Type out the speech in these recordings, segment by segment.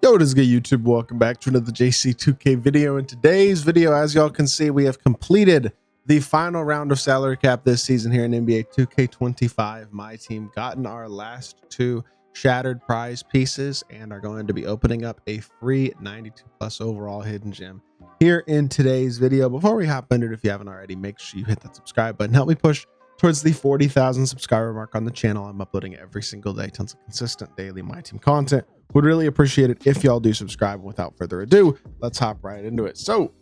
Yo, what is good, YouTube? Welcome back to another JC2K video. In today's video, as y'all can see, we have completed the final round of salary cap this season here in NBA 2K25 MyTEAM. Gotten our last two shattered prize pieces and are going to be opening up a free 92 plus overall hidden gem here in today's video. Before we hop into it, if you haven't already, make sure you hit that subscribe button. Help me push towards the 40,000 subscriber mark on the channel. I'm uploading every single day, tons of consistent daily MyTEAM content. Would really appreciate it if y'all do subscribe. Without further ado, let's hop right into it. So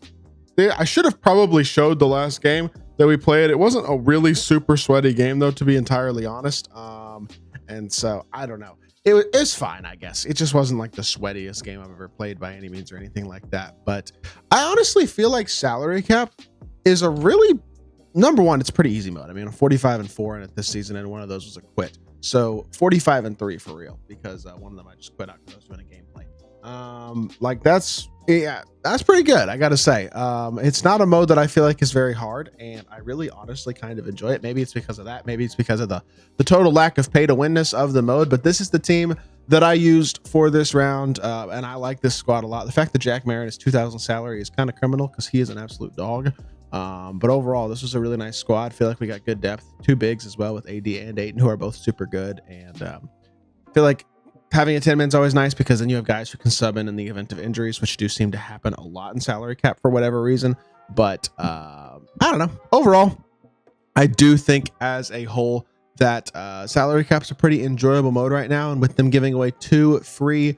I should have probably showed the last game that we played. It wasn't a really super sweaty game though, to be entirely honest. And so I don't know. It's fine, I guess. It just wasn't like the sweatiest game I've ever played by any means or anything like that. But I honestly feel like salary cap is a really, number one, it's pretty easy mode. I mean, I'm 45-4 in it this season, and one of those was a quit. So 45-3 for real, because one of them I just quit out because I was doing a gameplay. Like that's pretty good, I gotta say. It's not a mode that I feel like is very hard, and I really honestly kind of enjoy it. Maybe it's because of that, maybe it's because of the total lack of pay to winness of the mode, but this is the team that I used for this round, and I like this squad a lot. The fact that Jack Marin is 2,000 salary is kind of criminal because he is an absolute dog. But overall, this was a really nice squad. I feel like we got good depth, two bigs as well with AD and Ayton, who are both super good. And I feel like having a 10-man is always nice because then you have guys who can sub in the event of injuries, which do seem to happen a lot in salary cap for whatever reason. But I don't know. Overall, I do think as a whole that salary cap's a pretty enjoyable mode right now. And with them giving away two free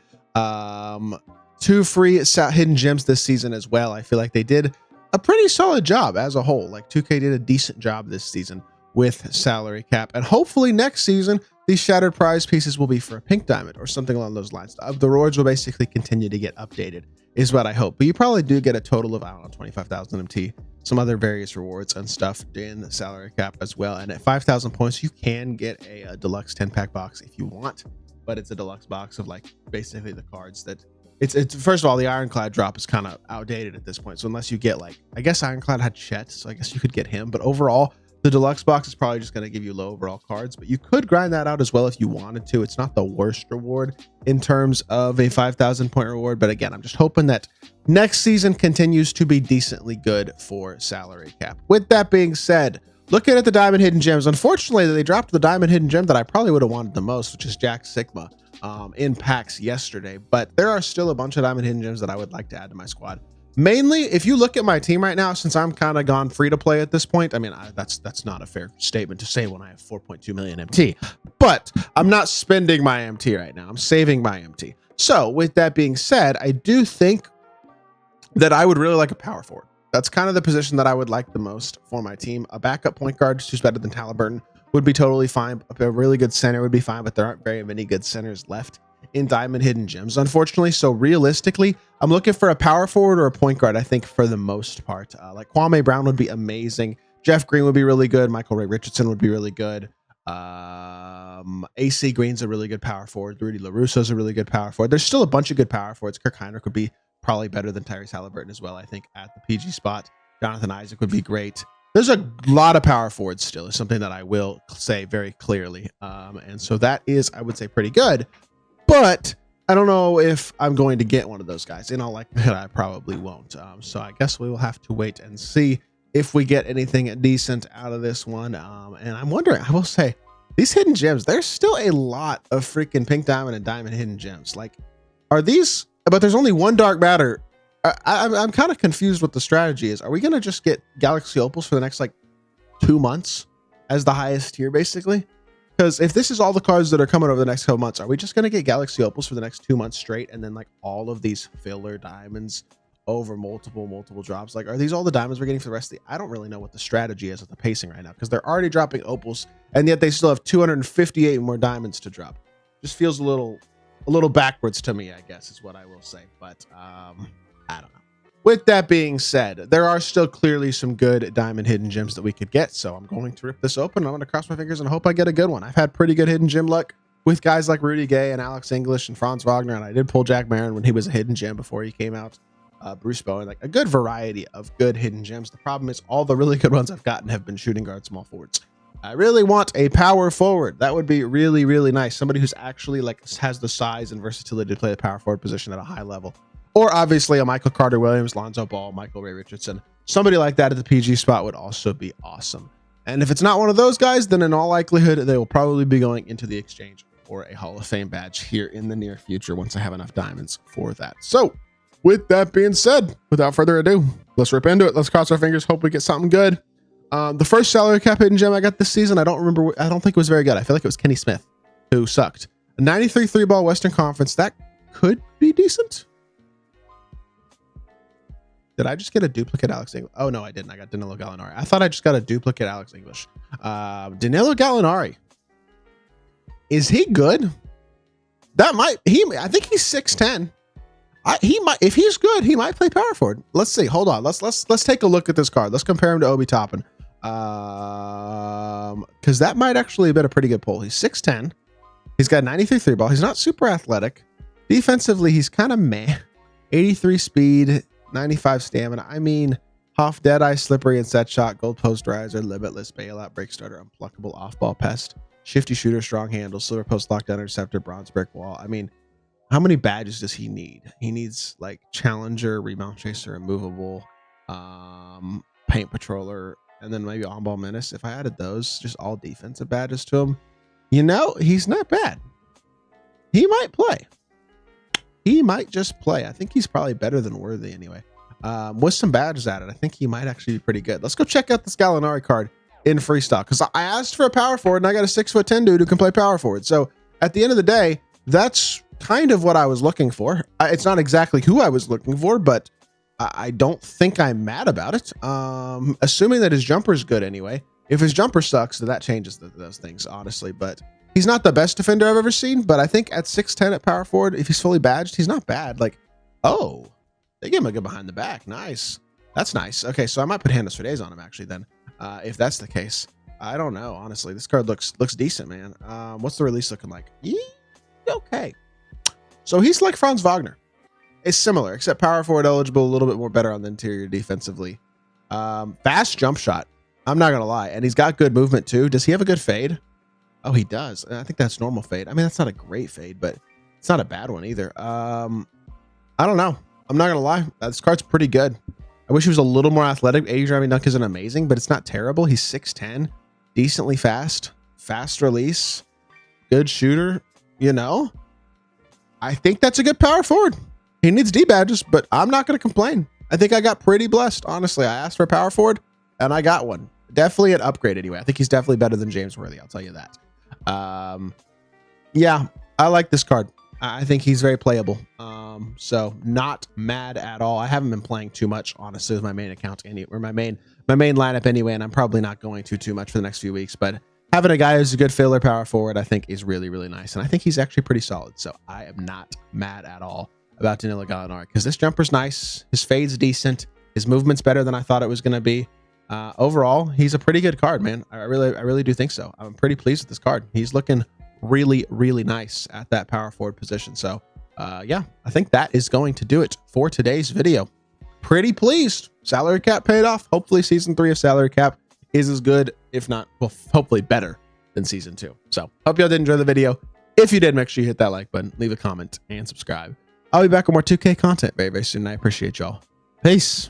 hidden gems this season as well, I feel like they did a pretty solid job as a whole. Like 2K did a decent job this season with salary cap, and hopefully next season these shattered prize pieces will be for a pink diamond or something along those lines. The rewards will basically continue to get updated is what I hope, but you probably do get a total of, I don't know, 25,000 MT, some other various rewards and stuff in the salary cap as well. And at 5,000 points you can get a deluxe 10-pack box if you want, but it's a deluxe box of like basically the cards that it's first of all, the Ironclad drop is kind of outdated at this point. So unless you get like, I guess Ironclad had Chet, so I guess you could get him. But overall, the deluxe box is probably just going to give you low overall cards. But you could grind that out as well if you wanted to. It's not the worst reward in terms of a 5,000 point reward. But again, I'm just hoping that next season continues to be decently good for salary cap. With that being said, looking at the diamond hidden gems, unfortunately, they dropped the diamond hidden gem that I probably would have wanted the most, which is Jack Sigma. In packs yesterday, but there are still a bunch of diamond hidden gems that I would like to add to my squad. Mainly, if you look at my team right now, since I'm kind of gone free to play at this point, I mean, that's not a fair statement to say when I have 4.2 million MT, but I'm not spending my MT right now. I'm saving my MT. So with that being said, I do think that I would really like a power forward. That's kind of the position that I would like the most for my team. A backup point guard who's better than Halliburton would be totally fine. A really good center would be fine, but there aren't very many good centers left in diamond hidden gems, unfortunately. So realistically, I'm looking for a power forward or a point guard, I think, for the most part. Like Kwame Brown would be amazing. Jeff Green would be really good. Michael Ray Richardson would be really good. AC Green's a really good power forward. Rudy LaRusso's a really good power forward. There's still a bunch of good power forwards. Kirk Heinrich would be probably better than Tyrese Halliburton as well, I think, at the PG spot. Jonathan Isaac would be great. There's a lot of power forwards still, is something that I will say very clearly. And so that is, I would say, pretty good. But I don't know if I'm going to get one of those guys. In all likelihood, I probably won't. So I guess we will have to wait and see if we get anything decent out of this one. And I'm wondering, I will say, these hidden gems, there's still a lot of freaking pink diamond and diamond hidden gems. Like, are these, but there's only one dark matter. I'm kind of confused what the strategy is. Are we going to just get Galaxy Opals for the next like 2 months as the highest tier, basically? Because if this is all the cards that are coming over the next couple months, are we just going to get Galaxy Opals for the next 2 months straight? And then like all of these filler diamonds over multiple drops? Like, are these all the diamonds we're getting for the rest of the, I don't really know what the strategy is with the pacing right now, because they're already dropping Opals and yet they still have 258 more diamonds to drop. Just feels a little backwards to me, I guess, is what I will say. But I don't know. With that being said, there are still clearly some good diamond hidden gems that we could get. So I'm going to rip this open. I'm going to cross my fingers and hope I get a good one. I've had pretty good hidden gem luck with guys like Rudy Gay and Alex English and Franz Wagner. And I did pull Jack Marin when he was a hidden gem before he came out. Bruce Bowen, like a good variety of good hidden gems. The problem is all the really good ones I've gotten have been shooting guard, small forwards. I really want a power forward. That would be really, really nice. Somebody who's actually like has the size and versatility to play the power forward position at a high level. Or obviously a Michael Carter Williams, Lonzo Ball, Michael Ray Richardson. Somebody like that at the PG spot would also be awesome. And if it's not one of those guys, then in all likelihood, they will probably be going into the exchange for a Hall of Fame badge here in the near future once I have enough diamonds for that. So with that being said, without further ado, let's rip into it. Let's cross our fingers, hope we get something good. The first salary cap hidden gem I got this season, I don't think it was very good. I feel like it was Kenny Smith, who sucked. A 93 3-ball Western Conference, that could be decent. Did I just get a duplicate Alex English? Oh, no, I didn't. I got Danilo Gallinari. I thought I just got a duplicate Alex English. Danilo Gallinari. Is he good? I think he's 6'10". He might, if he's good, he might play power forward. Let's see. Hold on. Let's take a look at this card. Let's compare him to Obi Toppin. Because that might actually have been a pretty good pull. He's 6'10". He's got 93 3-ball. He's not super athletic. Defensively, he's kind of meh. 83 speed. 95 stamina. I mean, Hoff, Deadeye, Slippery, and Set Shot, Gold Post Riser, Limitless, Bailout, Break Starter, Unpluckable, Off-Ball Pest, Shifty Shooter, Strong Handle, Silver Post, Lockdown Interceptor, Bronze Brick Wall. I mean, how many badges does he need? He needs like Challenger, Rebound Chaser, Immovable, Paint Patroller, and then maybe On-Ball Menace. If I added those, just all defensive badges to him, you know, he's not bad. He might play. He might just play. I think he's probably better than Worthy anyway. With some badges added, I think he might actually be pretty good. Let's go check out this Gallinari card in freestyle, because I asked for a power forward and I got a 6'10" dude who can play power forward. So at the end of the day, that's kind of what I was looking for. It's not exactly who I was looking for, but I don't think I'm mad about it. Assuming that his jumper is good anyway. If his jumper sucks, then that changes those things, honestly. But he's not the best defender I've ever seen, but I think at 6'10" at power forward, if he's fully badged, he's not bad. Like, oh, they give him a good behind the back. Nice. That's nice. Okay, so I might put Handos for days on him, actually, then, if that's the case. I don't know, honestly. This card looks decent, man. What's the release looking like? Okay. So he's like Franz Wagner. It's similar, except power forward eligible, a little bit more better on the interior defensively. Fast jump shot. I'm not going to lie. And he's got good movement, too. Does he have a good fade? Oh, he does. I think that's normal fade. I mean, that's not a great fade, but it's not a bad one either. I don't know. I'm not going to lie. This card's pretty good. I wish he was a little more athletic. 80 driving dunk isn't amazing, but it's not terrible. He's 6'10", decently fast, fast release, good shooter. You know, I think that's a good power forward. He needs D badges, but I'm not going to complain. I think I got pretty blessed. Honestly, I asked for a power forward and I got one. Definitely an upgrade anyway. I think he's definitely better than James Worthy. I'll tell you that. Yeah, I like this card. I think he's very playable. So not mad at all. I haven't been playing too much, honestly, with my main account or my main lineup anyway, and I'm probably not going to too much for the next few weeks, but having a guy who's a good filler power forward, I think is really, really nice. And I think he's actually pretty solid. So I am not mad at all about Danilo Gallinari, because this jumper's nice. His fade's decent. His movement's better than I thought it was going to be. Overall, he's a pretty good card, man. I really do think so. I'm pretty pleased with this card. He's looking really, really nice at that power forward position. So yeah, I think that is going to do it for today's video. Pretty pleased. Salary cap paid off. Hopefully season 3 of salary cap is as good, if not, well, hopefully better than season 2. So hope y'all did enjoy the video. If you did, make sure you hit that like button, leave a comment, and subscribe. I'll be back with more 2K content very, very soon. I appreciate y'all. Peace.